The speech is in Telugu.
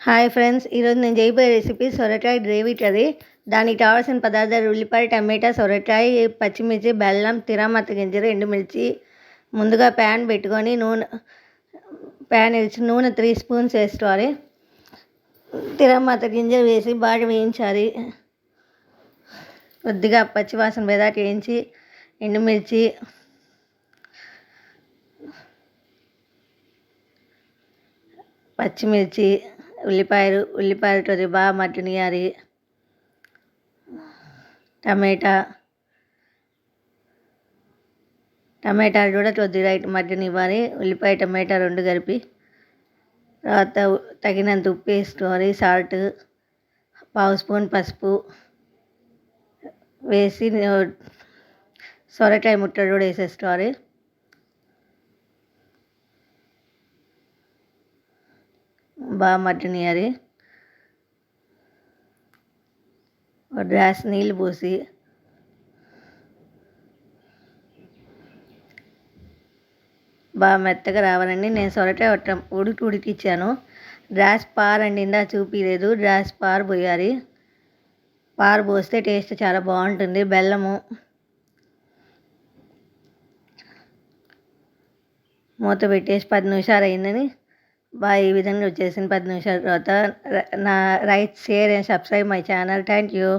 హాయ్ ఫ్రెండ్స్, ఈరోజు నేను చేయబోయే రెసిపీ సొరకాయ గ్రేవీ కర్రీ. దానికి కావాల్సిన పదార్థాలు: ఉల్లిపాయ, టమాటా, సొరకాయ, పచ్చిమిర్చి, బెల్లం, తిరామత్త గింజలు, ఎండుమిర్చి. ముందుగా ప్యాన్ పెట్టుకొని ప్యాన్ వేసి నూనె 3 స్పూన్స్ వేసుకోవాలి. తిరామత్త గింజలు వేసి బాగా వేయించాలి. కొద్దిగా పచ్చివాసన పోయేదాకా వేయించి ఎండుమిర్చి, పచ్చిమిర్చి, ఉల్లిపాయలతో బాగా మగ్గనియాలి. టమాటాలు కూడా కొద్దిగా మగ్గనివ్వాలి. ఉల్లిపాయ టమాటా రెండు కలిపి తర్వాత తగినంత ఉప్పు వేసుకోవాలి. సాల్ట్, 1/2 స్పూన్ పసుపు వేసి సొరకాయ ముక్కలు కూడా వేసేసుకోవాలి. బాగా మగ్గనియాలి. ఒక గ్లాస్ నీళ్ళు పోసి బాగా మెత్తగా రావాలండి. నేను సొరకాయ ఉడికిచ్చాను. గ్లాస్ పాలు అండిందా చూపించలేదు. గ్లాస్ పాలు పోయాలి. పాలు పోస్తే టేస్ట్ చాలా బాగుంటుంది. బెల్లము మూత పెట్టేసి 10 నిమిషాలు అయిందని బాగా ఈ విధంగా వచ్చేసింది. 10 నిమిషాల తర్వాత right, share and subscribe my channel. Thank you.